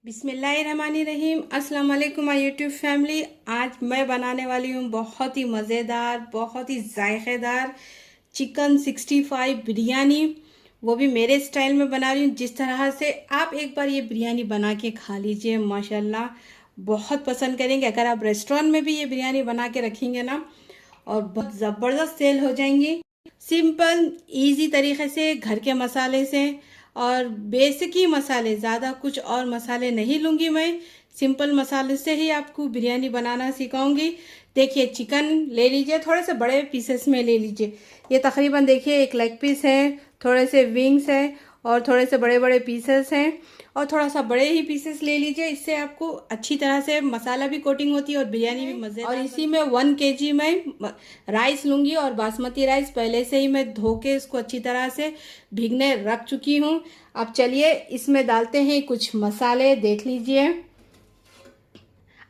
बिस्मिल्लाहिर्रहमानिर्रहीम। अस्सलाम वालेकुम माय यूट्यूब फैमिली। आज मैं बनाने वाली हूँ बहुत ही मज़ेदार, बहुत ही जायकेदार चिकन 65 बिरयानी। वो भी मेरे स्टाइल में बना रही हूँ, जिस तरह से आप एक बार ये बिरयानी बना के खा लीजिए, माशाल्लाह बहुत पसंद करेंगे। अगर आप रेस्टोरेंट में भी ये बिरयानी बना के रखेंगे ना, और बहुत ज़बरदस्त सेल हो जाएंगी। सिंपल इजी तरीके से, घर के मसाले से और बेसिक ही मसाले, ज़्यादा कुछ और मसाले नहीं लूँगी मैं। सिंपल मसाले से ही आपको बिरयानी बनाना सिखाऊंगी। देखिए, चिकन ले लीजिए, थोड़े से बड़े पीसेस में ले लीजिए। ये तकरीबन देखिए एक लेग पीस है, थोड़े से विंग्स हैं और थोड़े से बड़े बड़े पीसेस हैं, और थोड़ा सा बड़े ही पीसेस ले लीजिए। इससे आपको अच्छी तरह से मसाला भी कोटिंग होती है और बिरयानी भी मज़े। और इसी में 1 kg मैं राइस लूँगी, और बासमती राइस पहले से ही मैं धो के इसको अच्छी तरह से भीगने रख चुकी हूँ। अब चलिए इसमें डालते हैं कुछ मसाले, देख लीजिए।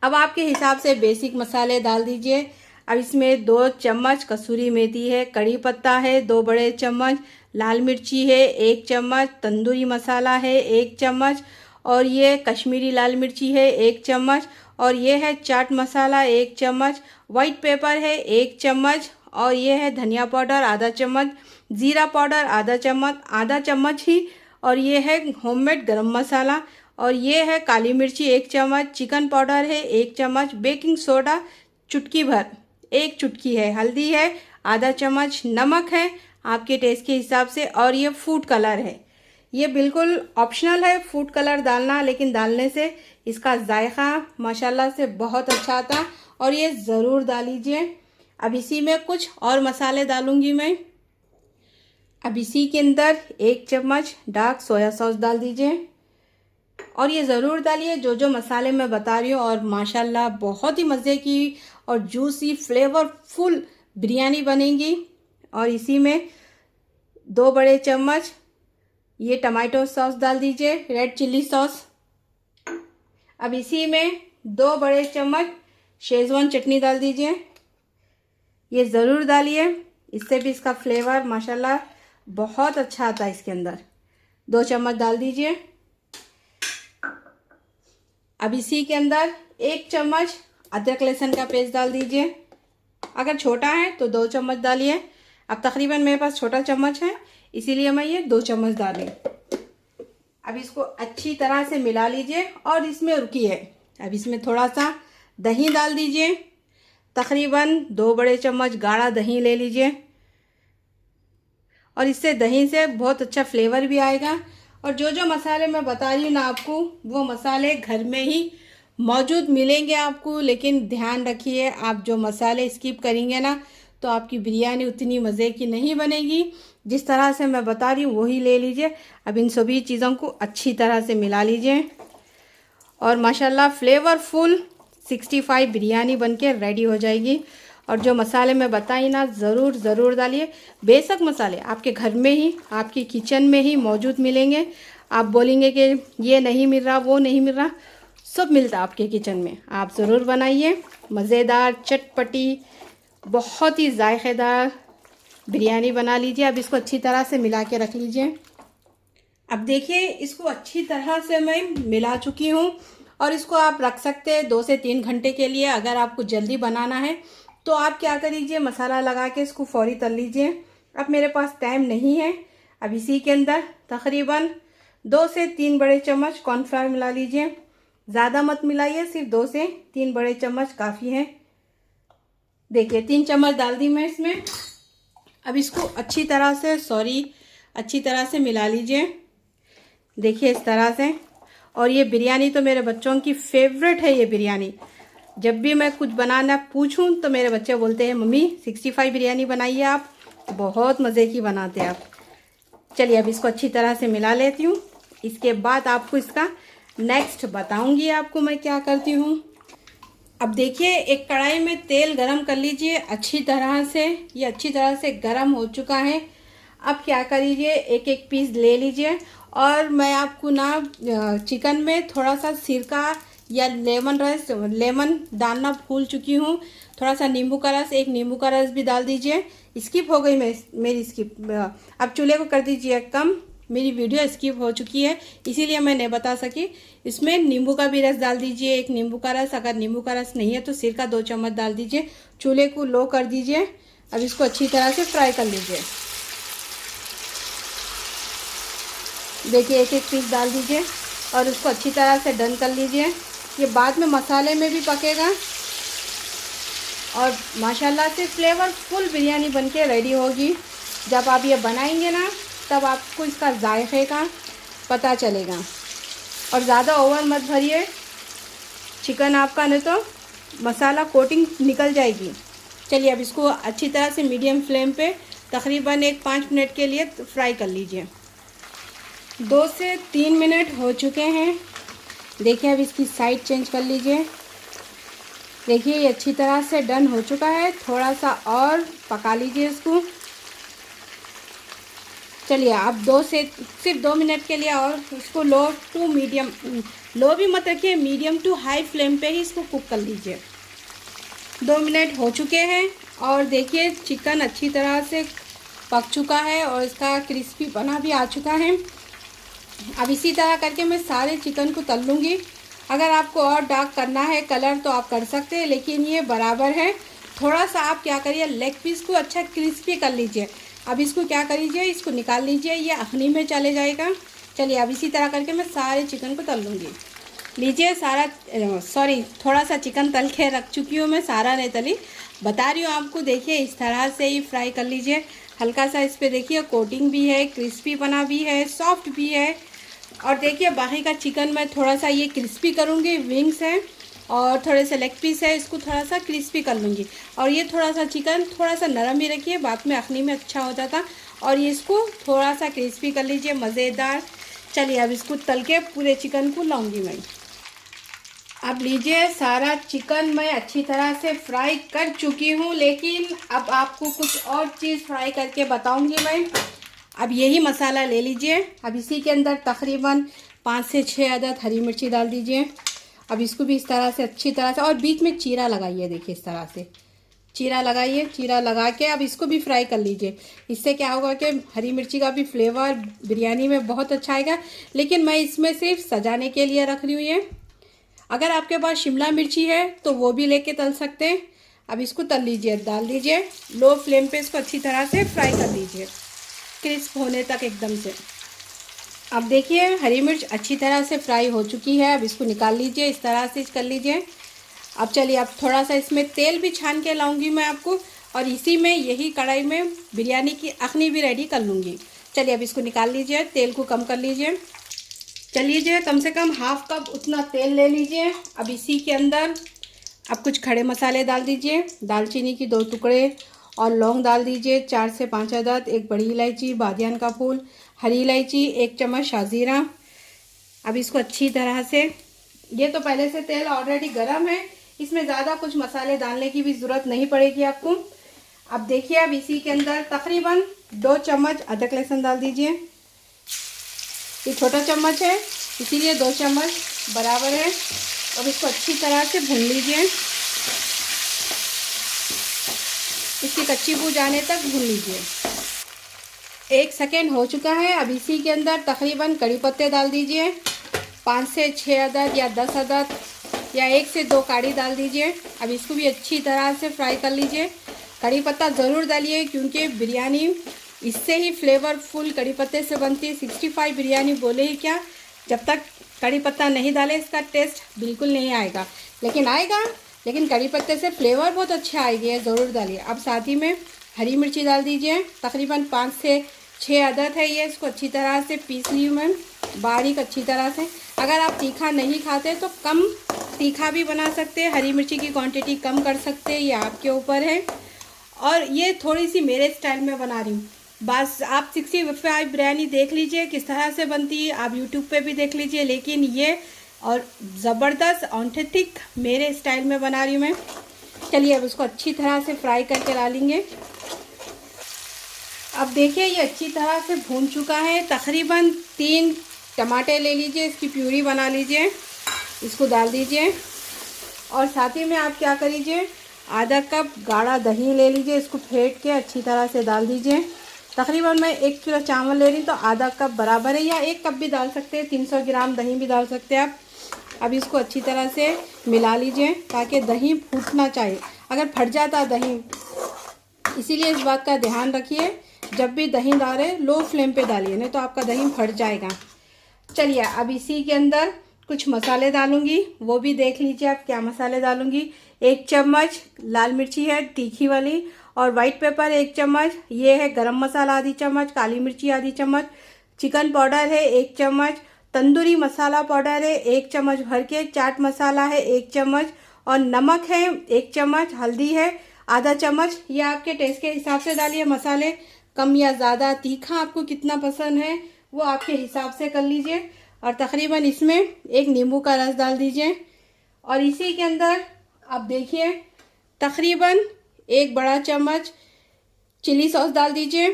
अब आपके हिसाब से बेसिक मसाले डाल दीजिए। अब इसमें 2 चम्मच कसूरी मेथी है, कड़ी पत्ता है 2 बड़े चम्मच, लाल मिर्ची है 1 चम्मच, तंदूरी मसाला है 1 चम्मच, और ये कश्मीरी लाल मिर्ची है 1 चम्मच, और ये है चाट मसाला 1 चम्मच, वाइट पेपर है 1 चम्मच, और ये है धनिया पाउडर आधा चम्मच, ज़ीरा पाउडर आधा चम्मच ही, और ये है होममेड गरम मसाला, और ये है काली मिर्ची 1 चम्मच, चिकन पाउडर है 1 चम्मच, बेकिंग सोडा चुटकी भर 1 चुटकी है, हल्दी है आधा चम्मच, नमक है आपके टेस्ट के हिसाब से, और ये फूड कलर है। ये बिल्कुल ऑप्शनल है फूड कलर डालना, लेकिन डालने से इसका जायका माशाल्लाह से बहुत अच्छा आता, और ये ज़रूर डालीजिए। अब इसी में कुछ और मसाले डालूंगी मैं। अब इसी के अंदर 1 चम्मच डार्क सोया सॉस डाल दीजिए, और ये ज़रूर डालिए जो जो मसाले मैं बता रही हूँ, और माशाल्लाह बहुत ही मज़े की और जूसी फ्लेवरफुल बिरयानी बनेगी। और इसी में 2 बड़े चम्मच ये टमाटो सॉस डाल दीजिए, रेड चिल्ली सॉस। अब इसी में 2 बड़े चम्मच शेजवान चटनी डाल दीजिए, ये ज़रूर डालिए, इससे भी इसका फ्लेवर माशाल्लाह बहुत अच्छा आता है इसके अंदर। 2 चम्मच डाल दीजिए। अब इसी के अंदर 1 चम्मच अदरक लहसुन का पेस्ट डाल दीजिए। अगर छोटा है तो 2 चम्मच डालिए। अब तकरीबन मेरे पास छोटा चम्मच है, इसीलिए मैं ये 2 चम्मच डाली। अब इसको अच्छी तरह से मिला लीजिए, और इसमें रुकिए। अब इसमें थोड़ा सा दही डाल दीजिए, तकरीबन 2 बड़े चम्मच गाढ़ा दही ले लीजिए, और इससे दही से बहुत अच्छा फ्लेवर भी आएगा। और जो जो मसाले मैं बता रही हूँ ना आपको, वो मसाले घर में ही मौजूद मिलेंगे आपको, लेकिन ध्यान रखिए आप जो मसाले स्किप करेंगे ना, तो आपकी बिरयानी उतनी मज़े की नहीं बनेगी। जिस तरह से मैं बता रही हूँ वही ले लीजिए। अब इन सभी चीज़ों को अच्छी तरह से मिला लीजिए, और माशाल्लाह फ्लेवरफुल 65 बिरयानी बनके रेडी हो जाएगी। और जो मसाले मैं बताई ना, ज़रूर डालिए। बेशक मसाले आपके घर में ही, आपकी किचन में ही मौजूद मिलेंगे। आप बोलेंगे कि ये नहीं मिल रहा, वो नहीं मिल रहा, सब मिलता आपके किचन में। आप ज़रूर बनाइए, मज़ेदार चटपटी बहुत ही जायकेदार बिरयानी बना लीजिए। अब इसको अच्छी तरह से मिला के रख लीजिए। अब देखिए, इसको अच्छी तरह से मैं मिला चुकी हूँ, और इसको आप रख सकते हैं 2 से 3 घंटे के लिए। अगर आपको जल्दी बनाना है तो आप क्या करिए, मसाला लगा के इसको फौरी तल लीजिए। अब मेरे पास टाइम नहीं है। अब इसी के अंदर तकरीबन 2 से 3 बड़े चम्मच कॉर्नफ्लावर मिला लीजिए। ज़्यादा मत मिलाइए, सिर्फ 2 से 3 बड़े चम्मच काफ़ी है। देखिए 3 चम्मच डाल दी मैं इसमें। अब इसको अच्छी तरह से मिला लीजिए। देखिए इस तरह से। और ये बिरयानी तो मेरे बच्चों की फेवरेट है। ये बिरयानी जब भी मैं कुछ बनाना पूछूं तो मेरे बच्चे बोलते हैं, मम्मी 65 बिरयानी बनाइए, आप बहुत मज़े की बनाते हैं आप। चलिए अब इसको अच्छी तरह से मिला लेती हूँ। इसके बाद आपको इसका नेक्स्ट बताऊंगी आपको मैं क्या करती हूँ। अब देखिए, एक कढ़ाई में तेल गरम कर लीजिए अच्छी तरह से। ये अच्छी तरह से गरम हो चुका है। अब क्या करिए, एक एक पीस ले लीजिए, और मैं आपको ना चिकन में थोड़ा सा सिरका या लेमन डालना भूल चुकी हूँ। थोड़ा सा नींबू का रस, 1 नींबू का रस भी डाल दीजिए। स्किप हो गई मेरी स्किप। अब चूल्हे को कर दीजिए कम, मेरी वीडियो स्किप हो चुकी है, इसीलिए मैं नहीं बता सकी। इसमें नींबू का भी रस डाल दीजिए, एक नींबू का रस। अगर नींबू का रस नहीं है तो सिरका 2 चम्मच डाल दीजिए। चूल्हे को लो कर दीजिए। अब इसको अच्छी तरह से फ्राई कर लीजिए। देखिए एक एक पीस डाल दीजिए और उसको अच्छी तरह से डन कर लीजिए। ये बाद में मसाले में भी पकेगा और माशाल्लाह से फ्लेवरफुल बिरयानी बनके रेडी होगी। जब आप ये बनाएंगे ना तब आपको इसका जायके का पता चलेगा। और ज़्यादा ओवर मत भरिए चिकन आपका, नहीं तो मसाला कोटिंग निकल जाएगी। चलिए अब इसको अच्छी तरह से मीडियम फ्लेम पे तकरीबन 5 मिनट के लिए फ्राई कर लीजिए। 2 से 3 मिनट हो चुके हैं। देखिए अब इसकी साइड चेंज कर लीजिए। देखिए ये अच्छी तरह से डन हो चुका है। थोड़ा सा और पका लीजिए इसको। चलिए अब सिर्फ 2 मिनट के लिए और इसको लो टू मीडियम, लो भी मत रखिए, मीडियम टू हाई फ्लेम पे ही इसको कुक कर लीजिए। 2 मिनट हो चुके हैं और देखिए चिकन अच्छी तरह से पक चुका है और इसका क्रिस्पी बना भी आ चुका है। अब इसी तरह करके मैं सारे चिकन को तल लूँगी। अगर आपको और डार्क करना है कलर तो आप कर सकते हैं, लेकिन ये बराबर है। थोड़ा सा आप क्या करिए, लेग पीस को अच्छा क्रिस्पी कर लीजिए। अब इसको क्या करिए, इसको निकाल लीजिए, ये अखनी में चले जाएगा। चलिए अब इसी तरह करके मैं सारे चिकन को तल लूँगी। लीजिए थोड़ा सा चिकन तल के रख चुकी हूँ मैं, सारा नहीं तली, बता रही हूँ आपको। देखिए इस तरह से ही फ्राई कर लीजिए। हल्का सा इस पर देखिए कोटिंग भी है, क्रिस्पी बना भी है, सॉफ्ट भी है। और देखिए बाकी का चिकन मैं थोड़ा सा ये क्रिस्पी करूँगी। विंग्स है और थोड़े से लेग पीस है, इसको थोड़ा सा क्रिस्पी कर लूँगी। और ये थोड़ा सा चिकन थोड़ा सा नरम ही रखिए, बाद में अखनी में अच्छा हो जाता। और ये इसको थोड़ा सा क्रिस्पी कर लीजिए, मज़ेदार। चलिए अब इसको तल के पूरे चिकन को लाऊंगी मैं। अब लीजिए सारा चिकन मैं अच्छी तरह से फ्राई कर चुकी हूँ, लेकिन अब आपको कुछ और चीज़ फ्राई करके बताऊँगी मैं। अब यही मसाला ले लीजिए। अब इसी के अंदर तकरीबन 5 से 6 अदद हरी मिर्ची डाल दीजिए। अब इसको भी इस तरह से अच्छी तरह से, और बीच में चीरा लगाइए। देखिए इस तरह से चीरा लगाइए। चीरा लगा के अब इसको भी फ्राई कर लीजिए। इससे क्या होगा कि हरी मिर्ची का भी फ्लेवर बिरयानी में बहुत अच्छा आएगा। लेकिन मैं इसमें सिर्फ सजाने के लिए रख रही हूँ ये। अगर आपके पास शिमला मिर्ची है तो वो भी लेके तल सकते हैं। अब इसको तल लीजिए, डाल दीजिए। लो फ्लेम पे इसको अच्छी तरह से फ्राई कर लीजिए, क्रिस्प होने तक एकदम से। अब देखिए हरी मिर्च अच्छी तरह से फ्राई हो चुकी है। अब इसको निकाल लीजिए, इस तरह से कर लीजिए। अब चलिए अब थोड़ा सा इसमें तेल भी छान के लाऊंगी मैं आपको, और इसी में यही कढ़ाई में बिरयानी की अखनी भी रेडी कर लूँगी। चलिए अब इसको निकाल लीजिए, तेल को कम कर लीजिए। चलिए कम से कम हाफ कप उतना तेल ले लीजिए। अब इसी के अंदर अब कुछ खड़े मसाले डाल दीजिए। दालचीनी की 2 टुकड़े और लौंग डाल दीजिए 4 से 5 अदद, एक बड़ी इलायची, बादियान का फूल, हरी इलायची, 1 चम्मच शाजीरा। अब इसको अच्छी तरह से, ये तो पहले से तेल ऑलरेडी गर्म है, इसमें ज़्यादा कुछ मसाले डालने की भी ज़रूरत नहीं पड़ेगी आपको। अब देखिए अब इसी के अंदर तकरीबन 2 चम्मच अदरक लहसुन डाल दीजिए। ये छोटा चम्मच है इसीलिए 2 चम्मच बराबर है। अब इसको अच्छी तरह से भून लीजिए, इसकी कच्ची बू जाने तक भून लीजिए। 1 सेकेंड हो चुका है। अब इसी के अंदर तकरीबन कड़ी पत्ते डाल दीजिए, 5 से 6 अदद या 10 अदद, या 1 से 2 काड़ी डाल दीजिए। अब इसको भी अच्छी तरह से फ्राई कर लीजिए। कड़ी पत्ता ज़रूर डालिए क्योंकि बिरयानी इससे ही फ्लेवरफुल कड़ी पत्ते से बनती है। 65 बिरयानी बोले ही क्या, जब तक कड़ी पत्ता नहीं डाले इसका टेस्ट बिल्कुल नहीं आएगा। लेकिन कड़ी पत्ते से फ्लेवर बहुत अच्छा आएगी, ज़रूर डालिए। अब साथ ही में हरी मिर्ची डाल दीजिए, तकरीबन 5 से 6 अदद है ये। इसको अच्छी तरह से पीस ली हूँ मैं बारीक अच्छी तरह से। अगर आप तीखा नहीं खाते तो कम तीखा भी बना सकते हैं, हरी मिर्ची की क्वांटिटी कम कर सकते हैं, ये आपके ऊपर है। और ये थोड़ी सी मेरे स्टाइल में बना रही हूँ। बस आप 65 बिरयानी देख लीजिए किस तरह से बनती है, आप यूट्यूब पे भी देख लीजिए, लेकिन ये और ज़बरदस्त ऑथेंटिक मेरे स्टाइल में बना रही हूँ मैं। चलिए अब उसको अच्छी तरह से फ्राई करके ला लेंगे। अब देखिए ये अच्छी तरह से भून चुका है। तकरीबन 3 टमाटर ले लीजिए, इसकी प्यूरी बना लीजिए, इसको डाल दीजिए। और साथ ही में आप क्या करीजिए, आधा कप गाढ़ा दही ले लीजिए, इसको फेंट के अच्छी तरह से डाल दीजिए। तकरीबन मैं 1 किलो चावल ले रही हूँ तो आधा कप बराबर है, या 1 कप भी डाल सकते हैं। 300 ग्राम दही भी डाल सकते हैं आप। अब इसको अच्छी तरह से मिला लीजिए ताकि दही फूटना चाहिए, अगर फट जाता दही, इसीलिए इस बात का ध्यान रखिए जब भी दही डालें लो फ्लेम पे डालिए, नहीं तो आपका दही फट जाएगा। चलिए अब इसी के अंदर कुछ मसाले डालूंगी, वो भी देख लीजिए आप क्या मसाले डालूंगी। 1 चम्मच लाल मिर्ची है तीखी वाली, और वाइट पेपर 1 चम्मच, ये है गरम मसाला आधी चम्मच, काली मिर्ची आधी चम्मच, चिकन पाउडर है 1 चम्मच, तंदूरी मसाला पाउडर है 1 चम्मच भर के, चाट मसाला है 1 चम्मच, और नमक है 1 चम्मच, हल्दी है आधा चम्मच। ये आपके टेस्ट के हिसाब से डालिए मसाले, कम या ज़्यादा, तीखा आपको कितना पसंद है वो आपके हिसाब से कर लीजिए। और तकरीबन इसमें 1 नींबू का रस डाल दीजिए, और इसी के अंदर आप देखिए तकरीबन 1 बड़ा चम्मच चिली सॉस डाल दीजिए।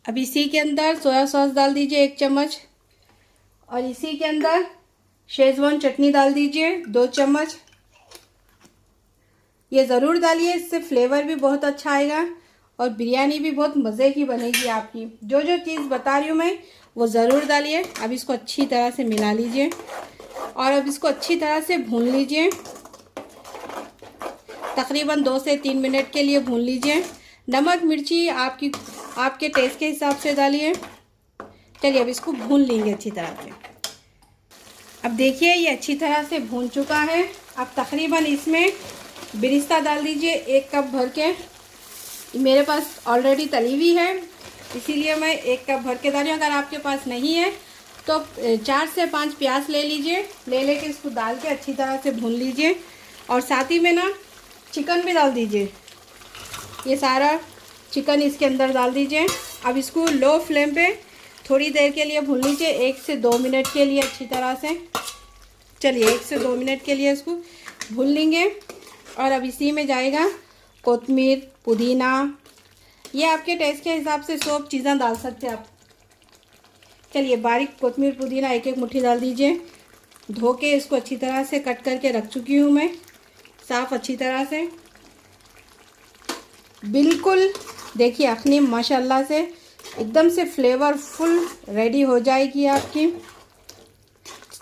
अब इसी के अंदर सोया सॉस डाल दीजिए 1 चम्मच, और इसी के अंदर शेजवान चटनी डाल दीजिए 2 चम्मच। ये ज़रूर डालिए, इससे फ्लेवर भी बहुत अच्छा आएगा और बिरयानी भी बहुत मज़े की बनेगी आपकी। जो जो चीज़ बता रही हूँ मैं वो ज़रूर डालिए। अब इसको अच्छी तरह से मिला लीजिए, और अब इसको अच्छी तरह से भून लीजिए, तकरीबन 2 से 3 मिनट के लिए भून लीजिए। नमक मिर्ची आपके टेस्ट के हिसाब से डालिए। चलिए अब इसको भून लेंगे अच्छी तरह से। अब देखिए ये अच्छी तरह से भून चुका है। अब तकरीबन इसमें बिरिस्ता डाल दीजिए 1 कप भर के, मेरे पास ऑलरेडी तली हुई है इसीलिए मैं 1 कप भर के डाली हूँ। अगर आपके पास नहीं है तो 4 से 5 प्याज ले लीजिए, लेके इसको डाल के अच्छी तरह से भून लीजिए, और साथ ही में ना चिकन भी डाल दीजिए। ये सारा चिकन इसके अंदर डाल दीजिए। अब इसको लो फ्लेम पे थोड़ी देर के लिए भून लीजिए, 1 से 2 मिनट के लिए अच्छी तरह से। चलिए 1 से 2 मिनट के लिए इसको भून लेंगे, और अब इसी में जाएगा कोतमीर, पुदीना, ये आपके टेस्ट के हिसाब से सब चीज़ें डाल सकते हैं आप। चलिए बारीक कोतमीर पुदीना 1-1 मुट्ठी डाल दीजिए। धो के इसको अच्छी तरह से कट करके रख चुकी हूँ मैं, साफ़ अच्छी तरह से। बिल्कुल देखिए अखनी माशाल्लाह से एकदम से फ्लेवरफुल रेडी हो जाएगी आपकी।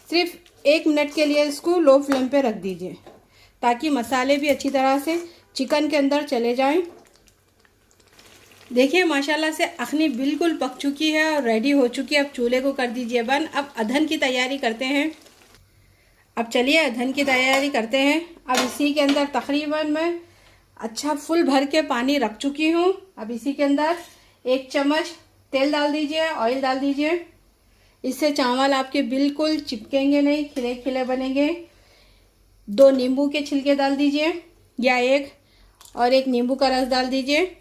सिर्फ 1 मिनट के लिए इसको लो फ्लेम पे रख दीजिए ताकि मसाले भी अच्छी तरह से चिकन के अंदर चले जाएं। देखिए माशाल्लाह से अखनी बिल्कुल पक चुकी है और रेडी हो चुकी है। अब चूल्हे को कर दीजिए बंद। अब अधन की तैयारी करते हैं। अब चलिए अधन की तैयारी करते हैं। अब इसी के अंदर तकरीबन मैं अच्छा फुल भर के पानी रख चुकी हूँ। अब इसी के अंदर 1 चम्मच तेल डाल दीजिए, ऑयल डाल दीजिए। इससे चावल आपके बिल्कुल चिपकेंगे नहीं, खिले खिले बनेंगे। 2 नींबू के छिलके डाल दीजिए, या 1, और 1 नींबू का रस डाल दीजिए।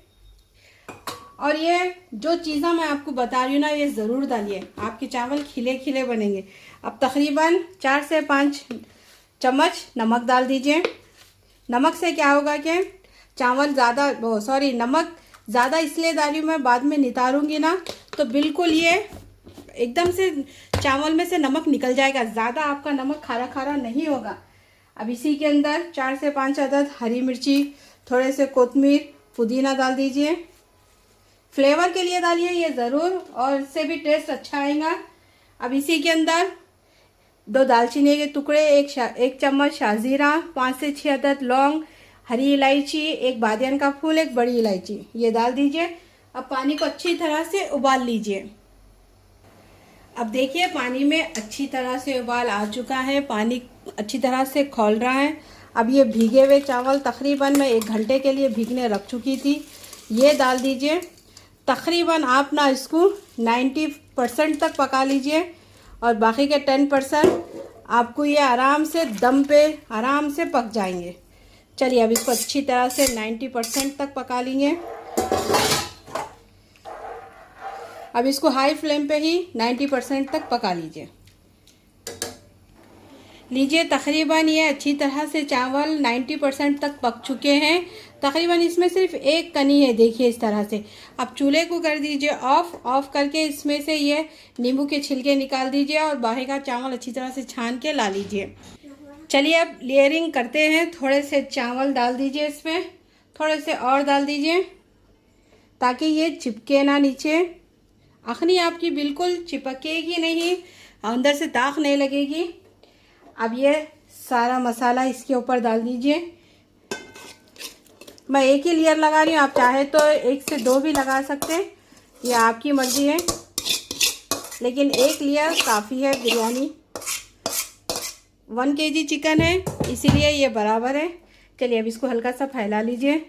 और ये जो चीज़ें मैं आपको बता रही हूँ ना ये ज़रूर डालिए, आपके चावल खिले खिले बनेंगे। अब तकरीबन 4 से 5 चम्मच नमक डाल दीजिए। नमक से क्या होगा कि चावल ज़्यादा नमक ज़्यादा इसलिए डाली मैं बाद में नितारूंगी ना तो बिल्कुल ये एकदम से चावल में से नमक निकल जाएगा, ज़्यादा आपका नमक खारा खारा नहीं होगा। अब इसी के अंदर 4 से 5 अदद हरी मिर्ची, थोड़े से कोतमीर, पुदीना डाल दीजिए। फ्लेवर के लिए डालिए ये ज़रूर, और इससे भी टेस्ट अच्छा आएगा। अब इसी के अंदर 2 दालचीनी के टुकड़े, 1 चम्मच शाजीरा, 5 से 6 अदद लौंग, हरी इलायची, 1 बादियान का फूल, 1 बड़ी इलायची, ये डाल दीजिए। अब पानी को अच्छी तरह से उबाल लीजिए। अब देखिए पानी में अच्छी तरह से उबाल आ चुका है, पानी अच्छी तरह से खौल रहा है। अब ये भीगे हुए चावल तकरीबन मैं 1 घंटे के लिए भीगने रख चुकी थी, ये डाल दीजिए। तकरीबन आप ना इसको 90% तक पका लीजिए, और बाकी के 10% आपको ये आराम से दम पे आराम से पक जाएंगे। चलिए अब इसको अच्छी तरह से 90% तक पका लेंगे। अब इसको हाई फ्लेम पे ही 90% तक पका लीजिए। तकरीबन ये अच्छी तरह से चावल 90% तक पक चुके हैं। तकरीबन इसमें सिर्फ 1 कनी है, देखिए इस तरह से। अब चूल्हे को कर दीजिए ऑफ करके इसमें से ये नींबू के छिलके निकाल दीजिए, और बाहर का चावल अच्छी तरह से छान के ला लीजिए। चलिए अब लेयरिंग करते हैं। थोड़े से चावल डाल दीजिए इसमें, थोड़े से और डाल दीजिए, ताकि ये चिपके ना नीचे। अखनी आपकी बिल्कुल चिपकेगी नहीं, अंदर से दाग नहीं लगेगी। अब ये सारा मसाला इसके ऊपर डाल दीजिए। मैं एक ही लेयर लगा रही हूँ, आप चाहे तो 1 से 2 भी लगा सकते हैं, ये आपकी मर्ज़ी है, लेकिन एक लेयर काफ़ी है। बिरयानी 1 kg चिकन है, इसीलिए ये बराबर है। चलिए अब इसको हल्का सा फैला लीजिए।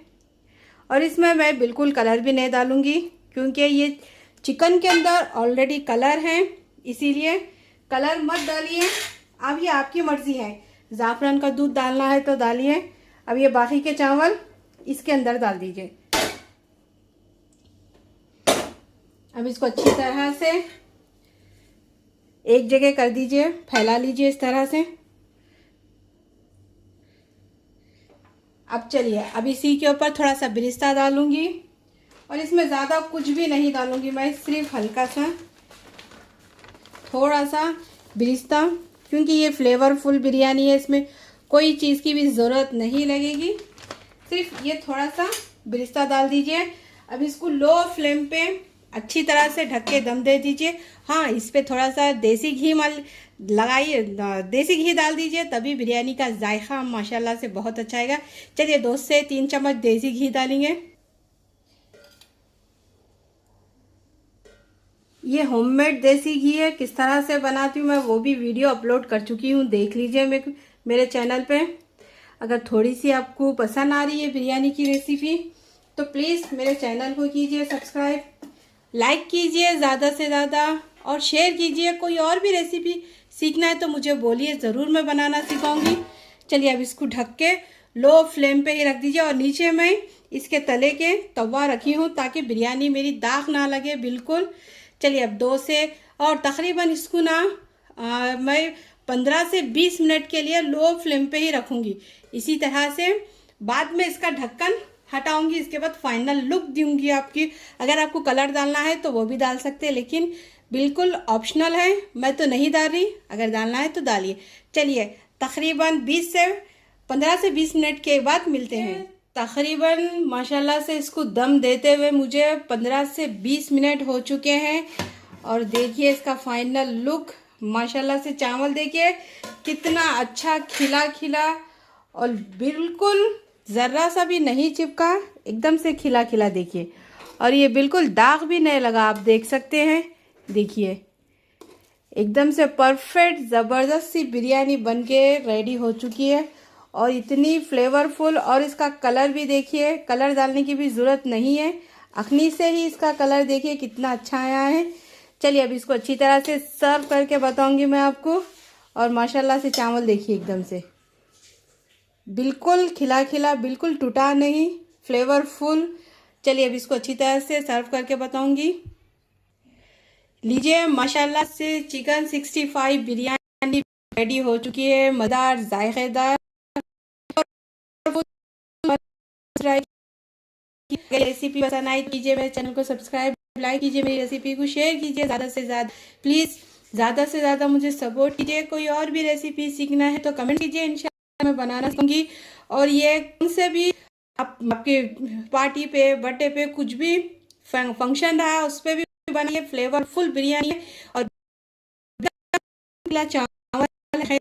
और इसमें मैं बिल्कुल कलर भी नहीं डालूँगी, क्योंकि ये चिकन के अंदर ऑलरेडी कलर है, इसीलिए कलर मत डालिए। अब ये आपकी मर्ज़ी है, ज़ाफ़रान का दूध डालना है तो डालिए। अब ये बाकी के चावल इसके अंदर डाल दीजिए। अब इसको अच्छी तरह से एक जगह कर दीजिए, फैला लीजिए इस तरह से। अब चलिए, अब इसी के ऊपर थोड़ा सा बिरिस्ता डालूंगी, और इसमें ज़्यादा कुछ भी नहीं डालूंगी, मैं सिर्फ हल्का सा थोड़ा सा बिरिस्ता, क्योंकि ये फ्लेवरफुल बिरयानी है, इसमें कोई चीज़ की भी ज़रूरत नहीं लगेगी। सिर्फ ये थोड़ा सा बिरिस्ता डाल दीजिए। अब इसको लो फ्लेम पे अच्छी तरह से ढक के दम दे दीजिए। हाँ, इस पे थोड़ा सा देसी घी लगाइए, देसी घी डाल दीजिए, तभी बिरयानी का जायका माशाल्लाह से बहुत अच्छा आएगा। चलिए 2 से 3 चम्मच देसी घी डालेंगे। ये होममेड देसी घी है, किस तरह से बनाती हूँ मैं वो भी वीडियो अपलोड कर चुकी हूँ, देख लीजिए मेरे चैनल पे। अगर थोड़ी सी आपको पसंद आ रही है बिरयानी की रेसिपी तो प्लीज़ मेरे चैनल को कीजिए सब्सक्राइब, लाइक कीजिए ज़्यादा से ज़्यादा, और शेयर कीजिए। कोई और भी रेसिपी सीखना है तो मुझे बोलिए, ज़रूर मैं बनाना सिखाऊंगी। चलिए अब इसको ढक के लो फ्लेम पे ही रख दीजिए, और नीचे मैं इसके तले के तवा रखी हूँ ताकि बिरयानी मेरी दाग ना लगे बिल्कुल। चलिए अब 2 से और तकरीबन इसको ना मैं 15 से 20 मिनट के लिए लो फ्लेम पे ही रखूँगी। इसी तरह से बाद में इसका ढक्कन हटाऊंगी, इसके बाद फाइनल लुक दूंगी आपकी। अगर आपको कलर डालना है तो वो भी डाल सकते हैं, लेकिन बिल्कुल ऑप्शनल है, मैं तो नहीं डाल रही, अगर डालना है तो डालिए। चलिए तकरीबन 15 से 20 मिनट के बाद मिलते हैं। तकरीबन माशाल्लाह से इसको दम देते हुए मुझे 15 से 20 मिनट हो चुके हैं, और देखिए इसका फाइनल लुक माशाल्लाह से। चावल देखिए कितना अच्छा खिला खिला, और बिल्कुल ज़रा सा भी नहीं चिपका, एकदम से खिला खिला देखिए। और ये बिल्कुल दाग भी नहीं लगा, आप देख सकते हैं, देखिए एकदम से परफेक्ट ज़बरदस्त सी बिरयानी बनके रेडी हो चुकी है, और इतनी फ्लेवरफुल। और इसका कलर भी देखिए, कलर डालने की भी ज़रूरत नहीं है, अखनी से ही इसका कलर देखिए कितना अच्छा आया है। चलिए अब इसको अच्छी तरह से सर्व करके बताऊंगी मैं आपको। और माशाल्लाह से चावल देखिए एकदम से बिल्कुल खिला खिला, बिल्कुल टूटा नहीं, फ्लेवरफुल। चलिए अब इसको अच्छी तरह से सर्व करके बताऊंगी। लीजिए माशाल्लाह से चिकन 65 बिरयानी रेडी हो चुकी है, मज़ेदार जायकेदार। रेसिपी पसंद आई कीजिए मेरे चैनल को सब्सक्राइब, लाइक कीजिए, मेरी रेसिपी को शेयर कीजिए ज़्यादा से ज़्यादा, प्लीज़ ज़्यादा से ज़्यादा मुझे सपोर्ट कीजिए। कोई और भी रेसिपी सीखना है तो कमेंट कीजिए, इंशाल्लाह मैं बनाना सीखूंगी। और ये कौन से भी आपके पार्टी पे, बर्थडे पे, कुछ भी फंक्शन रहा उस पर भी बनाइए, फ्लेवरफुल बिरयानी है। और चावल है,